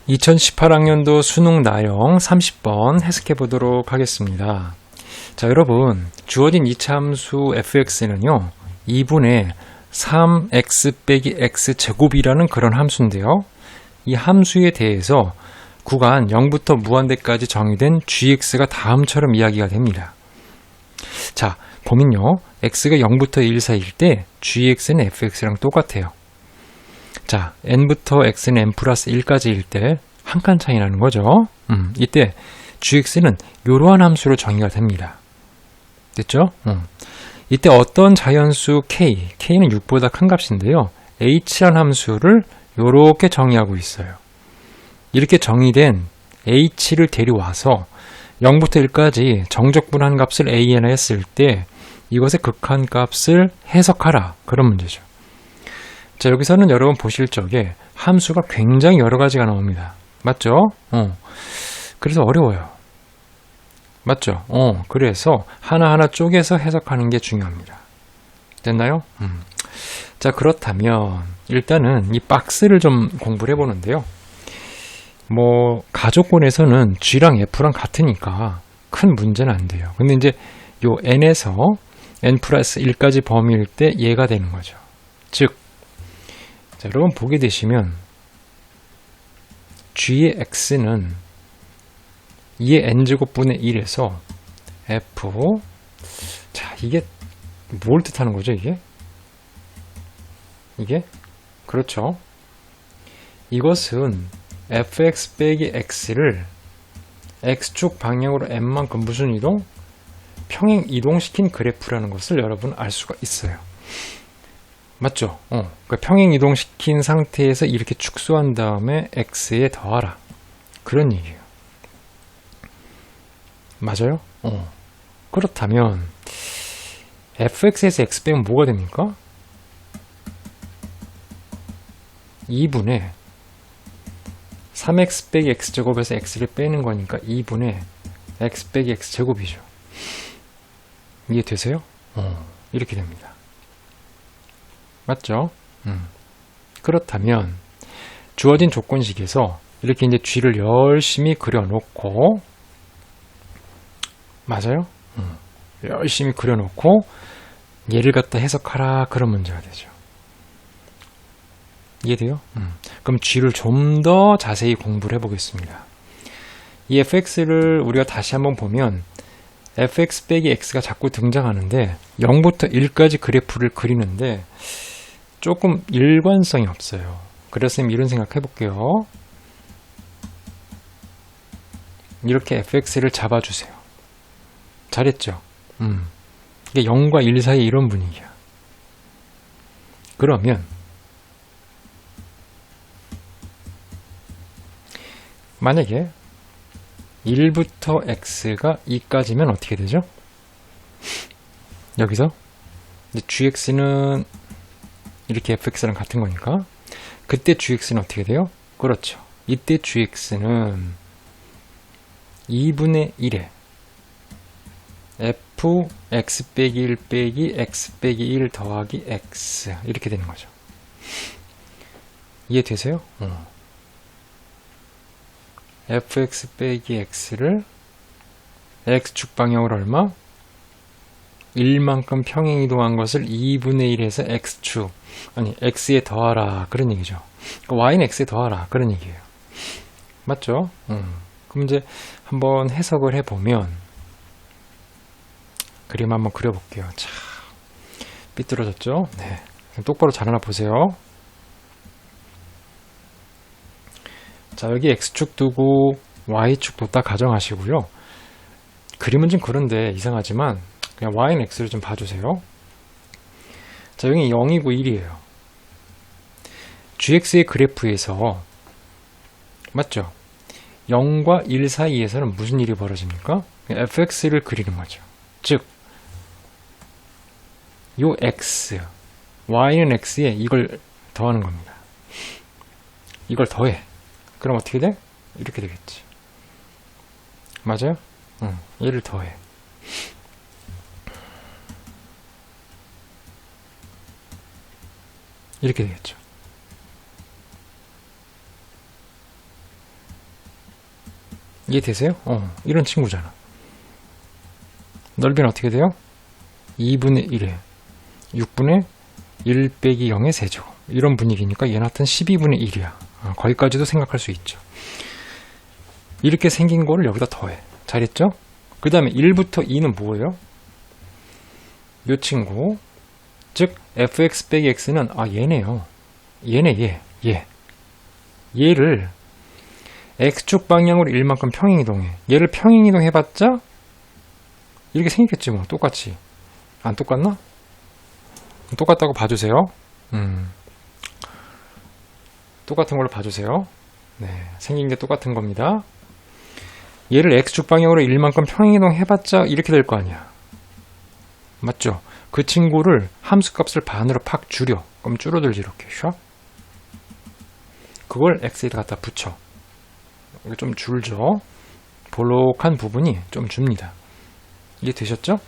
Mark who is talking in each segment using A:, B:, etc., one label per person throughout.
A: 2018학년도 수능 나형 30번 해석해 보도록 하겠습니다. 자, 여러분, 주어진 이차함수 fx는요 2분의 3x 빼기 x제곱이라는 그런 함수인데요, 이 함수에 대해서 구간 0부터 무한대까지 정의된 gx가 다음처럼 이야기가 됩니다. 자, 보면요, x가 0부터 1 사이일 때 gx는 fx랑 똑같아요. 자, n부터 x는 n 플러스 1까지일 때 한 칸 차이 나는 거죠. 이때 gx는 이러한 함수로 정의가 됩니다. 됐죠? 이때 어떤 자연수 k는 6보다 큰 값인데요, h라는 함수를 이렇게 정의하고 있어요. 이렇게 정의된 h를 데려와서 0부터 1까지 정적분한 값을 a나 했을 때 이것의 극한값을 해석하라, 그런 문제죠. 자, 여기서는 여러분 보실 적에 함수가 굉장히 여러 가지가 나옵니다. 맞죠? 그래서 어려워요. 맞죠? 그래서 하나하나 쪼개서 해석하는 게 중요합니다. 됐나요? 자, 그렇다면 일단은 이 박스를 좀 공부를 해보는데요. 가족권에서는 G랑 F랑 같으니까 큰 문제는 안 돼요. 근데 이제 요 N에서 N 플러스 1까지 범위일 때 얘가 되는 거죠. 즉, 자, 여러분 보게 되시면 G의 X는 2의 N제곱분의 1에서 F, 자, 이게 뭘 뜻하는 거죠, 이게? 그렇죠. 이것은 fx 빼기 x를 x축 방향으로 n만큼 무슨 이동? 평행 이동시킨 그래프라는 것을 여러분 알 수가 있어요. 맞죠? 그러니까 평행 이동시킨 상태에서 이렇게 축소한 다음에 x에 더하라, 그런 얘기예요. 맞아요? 그렇다면 fx에서 x 빼면 뭐가 됩니까? 2분의 3x 빼기 x제곱에서 x를 빼는 거니까 2분의 x 빼기 x제곱이죠. 이해되세요? 이렇게 됩니다. 맞죠? 그렇다면 주어진 조건식에서 이렇게 이제 g를 열심히 그려놓고, 맞아요? 열심히 그려놓고 얘를 갖다 해석하라, 그런 문제가 되죠. 이해돼요? 그럼 g를 좀 더 자세히 공부를 해보겠습니다. 이 fx를 우리가 다시 한번 보면 fx 빼기 x가 자꾸 등장하는데 0부터 1까지 그래프를 그리는데 조금 일관성이 없어요. 그래서 이런 생각 해볼게요. 이렇게 fx를 잡아주세요. 잘했죠? 이게 0과 1 사이 이런 분위기야. 그러면 만약에 1부터 x가 2까지면 어떻게 되죠? 여기서 이제 gx는 이렇게 fx랑 같은 거니까 그때 gx는 어떻게 돼요? 그렇죠. 이때 gx는 2분의 1에 f x 빼기 1 빼기 x 빼기 1 더하기 x, 이렇게 되는 거죠. 이해되세요? fx 빼기 x를 x축 방향으로 얼마? 1만큼 평행 이동한 것을 2분의 1에서 x축, 아니 x에 더하라, 그런 얘기죠. y는 x에 더하라, 그런 얘기예요. 맞죠? 그럼 이제 한번 해석을 해보면 그림 한번 그려볼게요. 자, 삐뚤어졌죠? 네, 똑바로 잘 하나 보세요. 자, 여기 x축 두고 y축도 딱 가정하시고요. 그림은 좀 그런데 이상하지만 그냥 y는 x를 좀 봐주세요. 자, 여기 0이고 1이에요. gx의 그래프에서, 맞죠? 0과 1 사이에서는 무슨 일이 벌어집니까? fx를 그리는 거죠. 즉, 요 x, y는 x에 이걸 더하는 겁니다. 이걸 더해. 그럼 어떻게 돼? 이렇게 되겠지. 맞아요? 얘를 더해. 이렇게 되겠죠. 이해되세요? 이런 친구잖아. 넓이는 어떻게 돼요? 2분의 1에 6분의 1 빼기 0의 세제곱. 이런 분위기니까 얘는 하여튼 12분의 1이야. 거기까지도 생각할 수 있죠. 이렇게 생긴 거를 여기다 더해. 잘했죠? 그 다음에 1부터 2는 뭐예요? 요 친구. 즉 fx 빼기 x는 얘네요. 얘네 얘를 x축 방향으로 1만큼 평행이동해. 얘를 평행이동 해봤자 이렇게 생겼겠지 뭐. 똑같이. 안 똑같나? 똑같다고 봐주세요. 똑같은 걸로 봐주세요. 네, 생긴 게 똑같은 겁니다. 얘를 x축 방향으로 1만큼 평행이동 해봤자 이렇게 될 거 아니야. 맞죠? 그 친구를 함수값을 반으로 팍 줄여. 그럼 줄어들지 이렇게. 샥. 그걸 x에다 갖다 붙여. 이거 좀 줄죠? 볼록한 부분이 좀 줍니다. 이해 되셨죠?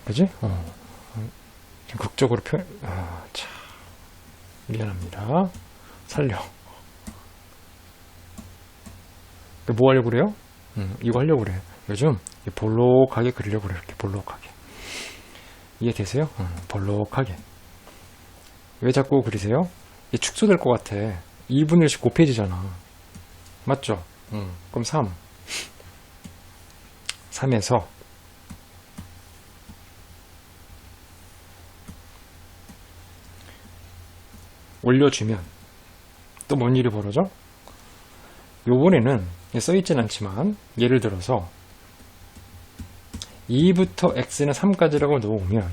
A: 그지? 좀 극적으로 참 미안합니다. 살려. 뭐 하려고 그래요? 이거 하려고 그래. 요즘 볼록하게 그리려고 그래. 이렇게 볼록하게. 이해되세요? 볼록하게. 왜 자꾸 그리세요? 이게 축소될 것 같아. 2분의 1씩 곱해지잖아. 맞죠? 그럼 3에서 올려주면 또 뭔 일이 벌어져? 요번에는 써있진 않지만 예를 들어서 2부터 x는 3까지라고 놓으면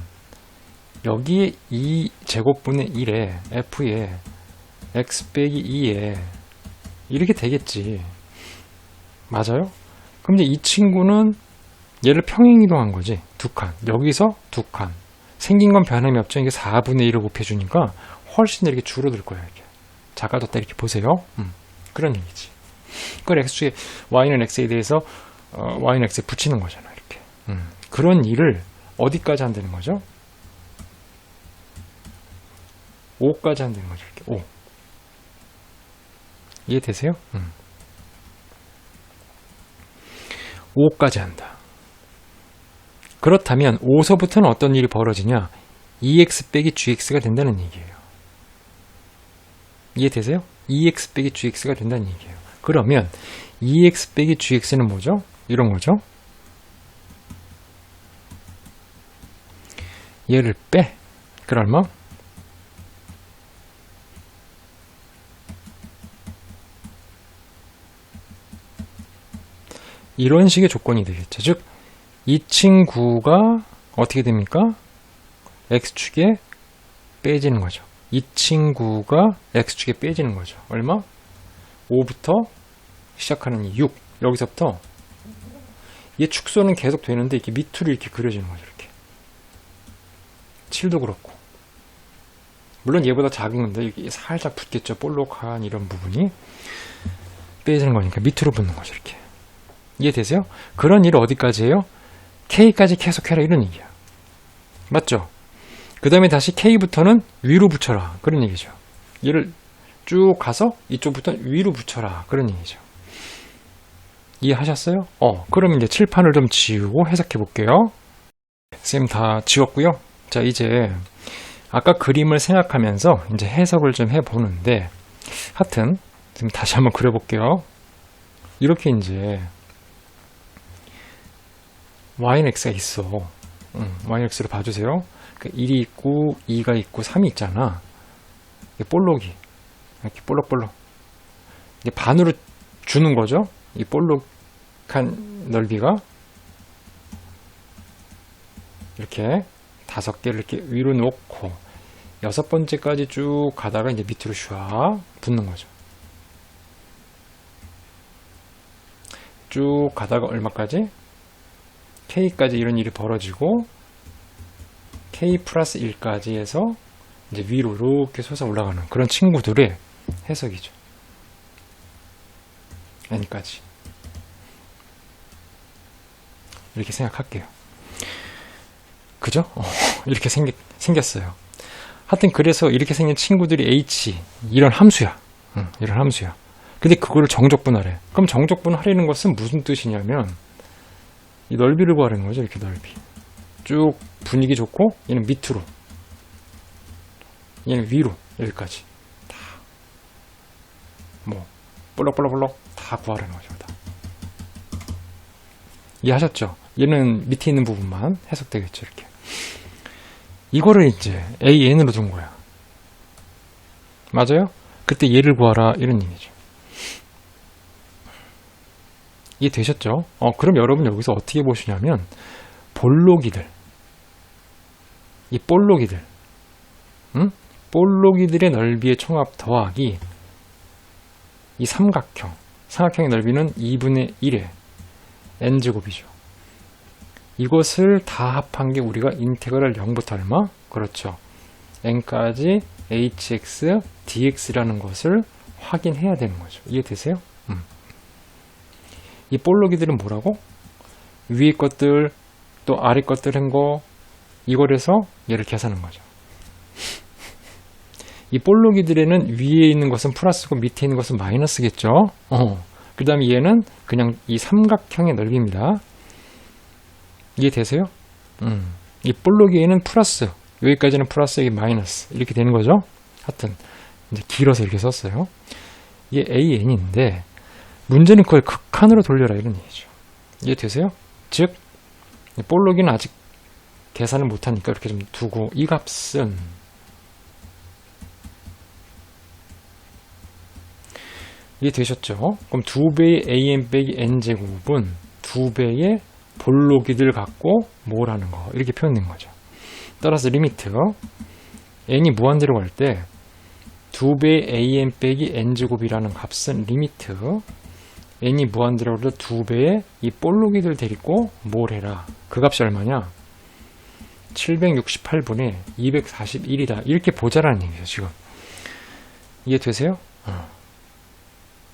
A: 여기에 2 제곱분의 1에 f에 x 빼기 2에 이렇게 되겠지. 맞아요? 그럼 이제 이 친구는 얘를 평행이동한 거지. 두 칸. 여기서 두 칸. 생긴 건 변함이 없죠. 이게 4분의 1을 곱해주니까 훨씬 이렇게 줄어들 거예요. 이렇게. 작아졌다 이렇게 보세요. 그런 얘기지. 그걸 x축에 y는 x에 대해서 y는 x에 붙이는 거잖아. 이렇게. 그런 일을 어디까지 한다는 거죠? 5까지 한다는 거죠. 이렇게 5. 이해되세요? 5까지 한다. 그렇다면 5서부터는 어떤 일이 벌어지냐? 2x 빼기 gx가 된다는 얘기예요. 이해되세요? 2x 빼기 gx가 된다는 얘기예요. 그러면 2x 빼기 gx는 뭐죠? 이런 거죠. 얘를 빼. 그럼 얼마? 이런 식의 조건이 되겠죠. 즉, 이 친구가 어떻게 됩니까? x축에 빼지는 거죠. 이 친구가 x축에 빼지는 거죠. 얼마? 5부터 시작하는 이 6. 여기서부터 얘 축소는 계속 되는데 이렇게 밑으로 이렇게 그려지는 거죠. 이렇게. 7도 그렇고. 물론 얘보다 작은 건데 이게 살짝 붙겠죠. 볼록한 이런 부분이 빼지는 거니까 밑으로 붙는 거죠. 이렇게. 이해되세요? 그런 일을 어디까지 해요? K까지 계속해라 이런 얘기야. 맞죠? 그 다음에 다시 K부터는 위로 붙여라 그런 얘기죠. 얘를 쭉 가서 이쪽부터 위로 붙여라 그런 얘기죠. 이해하셨어요? 그럼 이제 칠판을 좀 지우고 해석해 볼게요. 선생님 다 지웠고요. 자, 이제 아까 그림을 생각하면서 이제 해석을 좀 해보는데 하여튼 지금 다시 한번 그려볼게요. 이렇게 이제 y는 x가 있어. y는 x를 봐주세요. 1이 있고 2가 있고 3이 있잖아. 이게 볼록이 이렇게 볼록볼록 이게 반으로 주는 거죠. 이 볼록한 넓이가 이렇게 5개를 이렇게 위로 놓고 6번째까지 쭉 가다가 이제 밑으로 슉 붙는 거죠. 쭉 가다가 얼마까지? K까지 이런 일이 벌어지고 K 플러스 1까지 해서 이제 위로 이렇게 솟아 올라가는 그런 친구들의 해석이죠. N까지. 이렇게 생각할게요. 그죠? 이렇게 생겼어요. 하여튼 그래서 이렇게 생긴 친구들이 H 이런 함수야. 이런 함수야. 근데 그거를 정적분하래. 그럼 정적분하라는 것은 무슨 뜻이냐면 이 넓이를 구하라는 거죠. 이렇게 넓이. 쭉 분위기 좋고 얘는 밑으로, 얘는 위로, 여기까지 다 뭐 볼록볼록볼록 다 구하라는 거죠. 다. 이해하셨죠? 얘는 밑에 있는 부분만 해석되겠죠. 이렇게. 이거를 이제 AN으로 둔 거야. 맞아요? 그때 얘를 구하라 이런 얘기죠. 이해되셨죠? 그럼 여러분 여기서 어떻게 보시냐면 볼록이들, 이 볼록이들, 볼록이들의 넓이의 총합 더하기 이 삼각형의 넓이는 2분의 1의 n제곱이죠. 이것을 다 합한 게 우리가 인테그랄 0부터 얼마? 그렇죠. n까지 hx dx라는 것을 확인해야 되는 거죠. 이해되세요? 이 볼록이들은 뭐라고? 위에 것들 또 아래 것들 한 거 이걸 해서 얘를 계산한 거죠. 이 볼록이들에는 위에 있는 것은 플러스고 밑에 있는 것은 마이너스겠죠. 그 다음에 얘는 그냥 이 삼각형의 넓이입니다. 이해되세요? 이 볼록이에는 플러스, 여기까지는 플러스, 여기 마이너스 이렇게 되는 거죠. 하여튼 이제 길어서 이렇게 썼어요. 이게 AN인데 문제는 그걸 극한으로 돌려라 이런 얘기죠. 이해되세요? 즉 볼록이는 아직 계산을 못하니까 이렇게 좀 두고 이 값은 이해되셨죠? 그럼 2배의 an 빼기 n제곱은 2배의 볼록이들 갖고 뭘 하는 거 이렇게 표현된 거죠. 따라서 리미트 n이 무한대로 갈 때 2배의 an 빼기 n제곱이라는 값은 리미트 n이 무한대로 갈 때 2배의 이 볼록이들 데리고 뭘 해라. 그 값이 얼마냐? 768분의 241이다. 이렇게 보자라는 얘기죠. 지금 이해되세요?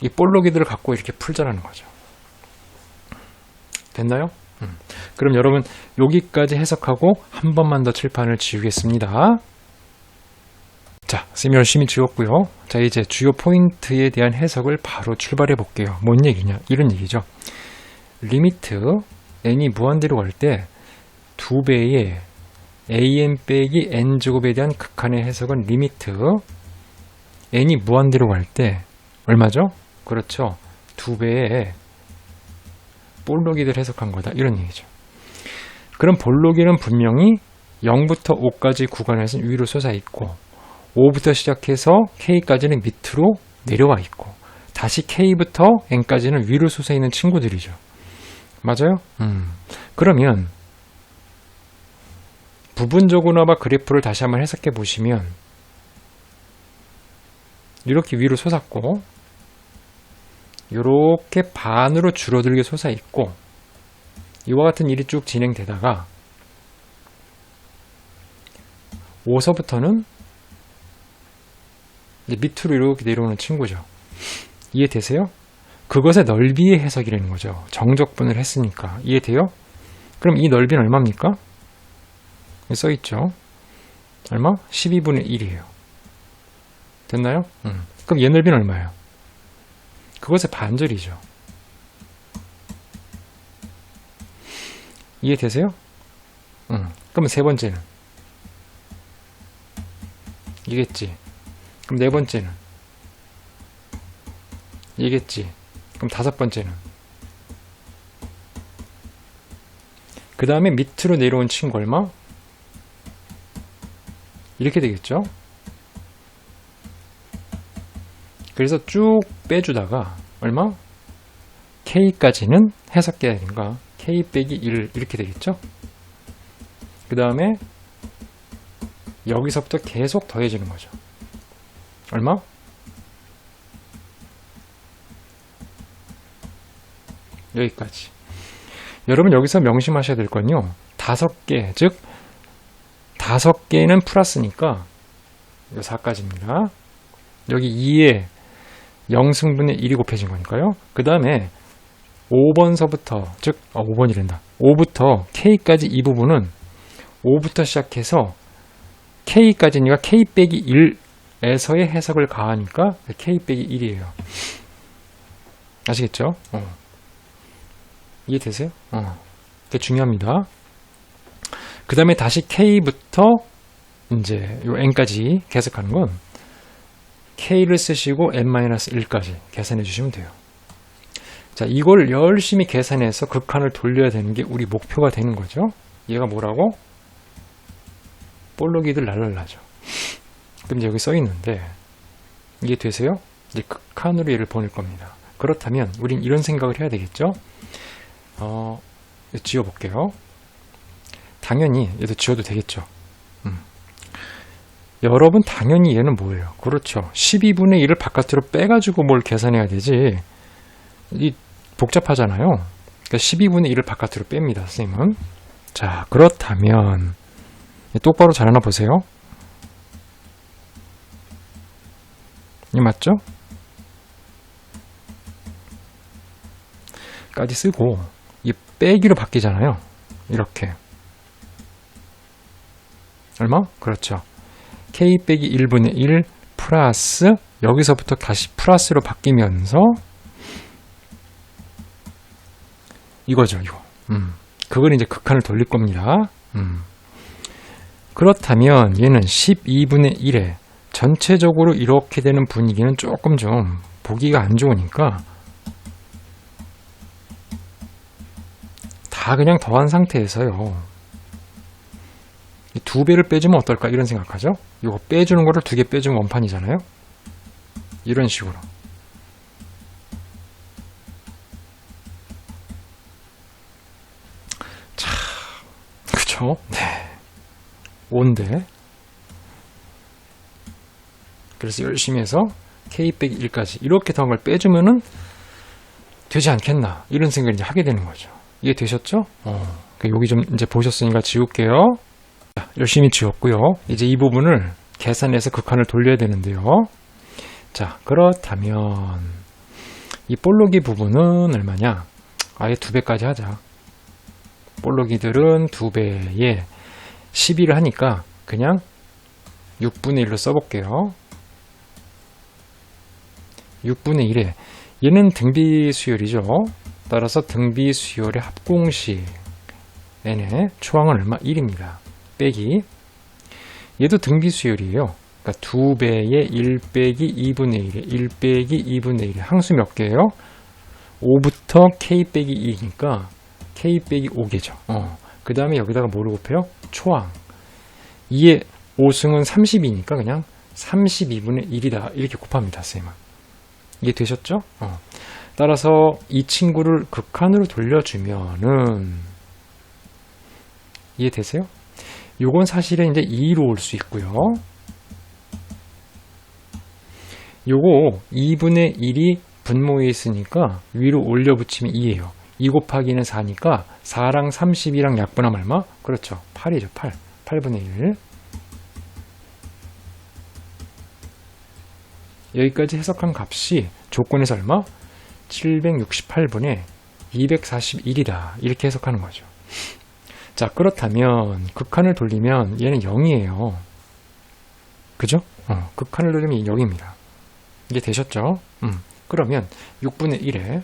A: 이 볼록이들을 갖고 이렇게 풀자라는 거죠. 됐나요? 그럼 여러분 여기까지 해석하고 한 번만 더 칠판을 지우겠습니다. 자, 쌤이 열심히 지웠고요. 자, 이제 주요 포인트에 대한 해석을 바로 출발해 볼게요. 뭔 얘기냐? 이런 얘기죠. 리미트 n이 무한대로 갈 때 2배의 an 빼기 n제곱에 대한 극한의 해석은 리미트 n이 무한대로 갈 때 얼마죠? 그렇죠. 2배의 볼록이들 해석한 거다. 이런 얘기죠. 그럼 볼록이는 분명히 0부터 5까지 구간에서는 위로 솟아 있고 5부터 시작해서 K까지는 밑으로 내려와 있고 다시 K부터 N까지는 위로 솟아 있는 친구들이죠. 맞아요? 그러면 부분적으로나마 그래프를 다시 한번 해석해 보시면 이렇게 위로 솟았고 이렇게 반으로 줄어들게 솟아 있고 이와 같은 일이 쭉 진행되다가 5서부터는 이제 밑으로 이렇게 내려오는 친구죠. 이해되세요? 그것의 넓이의 해석이라는 거죠. 정적분을 했으니까. 이해돼요? 그럼 이 넓이는 얼마입니까? 써있죠. 얼마? 12분의 1이에요. 됐나요? 그럼 얘 넓이는 얼마예요? 그것의 반절이죠. 이해되세요? 그럼 세 번째는? 이겠지. 그럼 네 번째는? 이겠지. 그럼 다섯 번째는? 그 다음에 밑으로 내려온 친구 얼마? 이렇게 되겠죠? 그래서 쭉 빼주다가 얼마? K까지는 해석돼야 되니까 K 빼기 1 이렇게 되겠죠? 그 다음에 여기서부터 계속 더해지는 거죠. 얼마? 여기까지. 여러분 여기서 명심하셔야 될 건요. 5개, 즉 5개는 플러스니까 이거 4까지입니다. 여기 2에 0승분의 1이 곱해진 거니까요. 그 다음에 5번서부터 즉 5번이란다. 5부터 K까지 이 부분은 5부터 시작해서 K까지니까 K 빼기 1에서의 해석을 가하니까 K 빼기 1이에요. 아시겠죠? 이해되세요? 그게 중요합니다. 그 다음에 다시 K부터 이제 요 N까지 계속하는 건 K를 쓰시고 N-1까지 계산해 주시면 돼요. 자, 이걸 열심히 계산해서 극한을 돌려야 되는 게 우리 목표가 되는 거죠. 얘가 뭐라고? 볼록이들 랄랄라죠. 그럼 이제 여기 써 있는데 이게 되세요? 이제 극한으로 얘를 보낼 겁니다. 그렇다면 우린 이런 생각을 해야 되겠죠. 지워볼게요. 당연히 얘도 지워도 되겠죠. 여러분 당연히 얘는 뭐예요? 그렇죠. 12분의 1을 바깥으로 빼가지고 뭘 계산해야 되지. 이 복잡하잖아요. 그러니까 12분의 1을 바깥으로 뺍니다, 선생님은. 자, 그렇다면 똑바로 잘 하나 보세요. 이 맞죠? 까지 쓰고 이 빼기로 바뀌잖아요. 이렇게. 얼마? 그렇죠. K 빼기 1분의 1 플러스 여기서부터 다시 플러스로 바뀌면서 이거죠, 이거. 그걸 이제 극한을 돌릴 겁니다. 그렇다면 얘는 12분의 1에 전체적으로 이렇게 되는 분위기는 조금 좀 보기가 안 좋으니까 다 그냥 더한 상태에서요. 이 2배를 빼주면 어떨까 이런 생각하죠. 이거 빼주는 거를 2개 빼주면 원판이잖아요. 이런 식으로. 자, 그쵸? 네. 5인데 그래서 열심히 해서 K 빼기 1까지 이렇게 더한 걸 빼주면은 되지 않겠나 이런 생각을 이제 하게 되는 거죠. 이해 되셨죠? 여기 좀 이제 보셨으니까 지울게요. 자, 열심히 지웠고요. 이제 이 부분을 계산해서 극한을 돌려야 되는데요. 자, 그렇다면 이 볼록이 부분은 얼마냐? 아예 2배까지 하자. 볼록이들은 2배에 12를 하니까 그냥 6분의 1로 써볼게요. 6분의 1에 얘는 등비 수열이죠. 따라서 등비 수열의 합공식 n의 초항은 얼마? 1입니다. 빼기 얘도 등비 수열이에요. 그러니까 2배의 1 빼기 2분의 1에 1 빼기 2분의 1에 항수 몇 개예요? 5부터 k 빼기 2니까 k 빼기 5개죠. 그 다음에 여기다가 뭐를 곱해요? 초항. 2의 5승은 30이니까 그냥 32분의 1이다. 이렇게 곱합니다, 쌤은. 이게 되셨죠? 따라서 이 친구를 극한으로 돌려주면은 이해되세요? 요건 사실은 이제 2로 올 수 있고요. 요거 2분의 1이 분모에 있으니까 위로 올려 붙이면 2예요. 2 곱하기는 4니까 4랑 32랑 약분하면 얼마? 그렇죠. 8이죠. 8. 8분의 1. 여기까지 해석한 값이 조건에서 얼마? 768분의 241이다. 이렇게 해석하는 거죠. 자, 그렇다면 극한을 돌리면 얘는 0이에요. 그죠? 극한을 돌리면 0입니다. 이게 되셨죠? 그러면 6분의 1에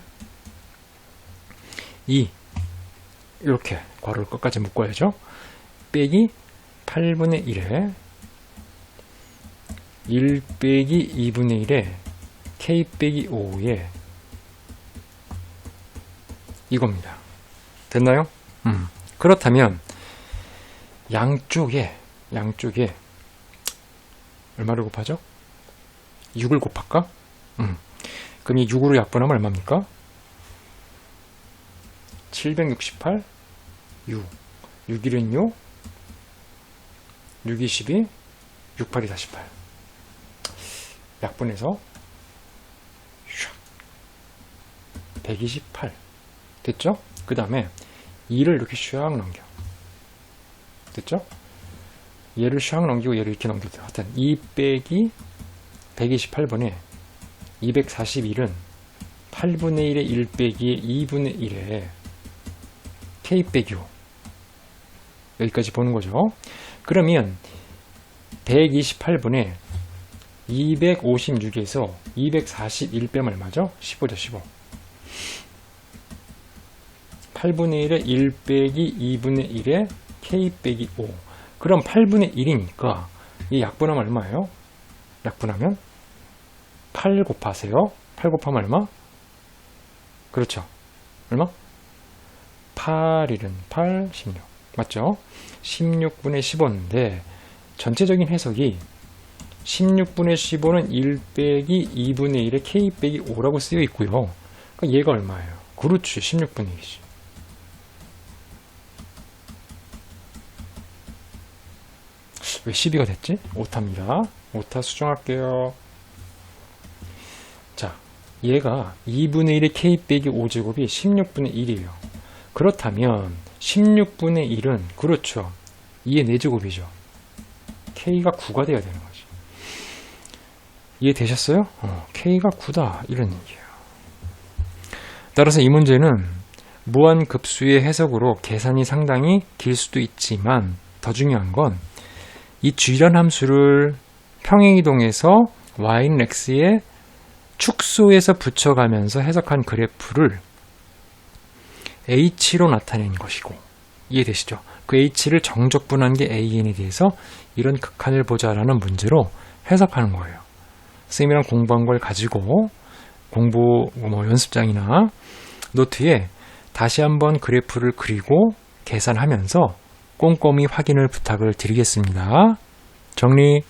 A: 2 이렇게 괄호를 끝까지 묶어야죠. 빼기 8분의 1에 1 빼기 2분의 1에 k 빼기 5에 이겁니다. 됐나요? 그렇다면 양쪽에 얼마를 곱하죠? 6을 곱할까? 그럼 이 6으로 약분하면 얼마입니까? 768 6 6일은 6 6이 12 68이 48 약분해서 128 됐죠? 그 다음에 2를 이렇게 슉 넘겨 됐죠? 얘를 슉 넘기고 얘를 이렇게 넘겨도 하여튼 2 빼기 128번에 241은 8분의 1에 1 빼기에 2분의 1에 k 빼기 5 여기까지 보는 거죠. 그러면 128분에 256에서 241 빼면 얼마죠? 15죠. 15. 8분의 1에 1 빼기 2분의 1에 k 빼기 5. 그럼 8분의 1이니까 이 약분하면 얼마예요? 약분하면 8 곱하세요. 8 곱하면 얼마? 그렇죠. 얼마? 8, 1은 8, 16. 맞죠? 16분의 15인데 전체적인 해석이 16분의 15는 1 빼기 2분의 1에 k 빼기 5라고 쓰여 있고요. 그러니까 얘가 얼마예요? 그렇지. 16분의 1이지. 왜 12가 됐지? 오타입니다. 오타 수정할게요. 자, 얘가 2분의 1의 k 빼기 5제곱이 16분의 1이에요. 그렇다면 16분의 1은 그렇죠. 2의 4제곱이죠. k가 9가 돼야 되는 거지. 이해되셨어요? k가 9다. 이런 얘기예요. 따라서 이 문제는 무한급수의 해석으로 계산이 상당히 길 수도 있지만 더 중요한 건 이 G란 함수를 평행이동해서 Y는 X의 축소에서 붙여가면서 해석한 그래프를 H로 나타낸 것이고, 이해되시죠? 그 H를 정적분한 게 AN에 대해서 이런 극한을 보자라는 문제로 해석하는 거예요. 선생님이랑 공부한 걸 가지고 공부 연습장이나 노트에 다시 한번 그래프를 그리고 계산하면서 꼼꼼히 확인을 부탁을 드리겠습니다. 정리.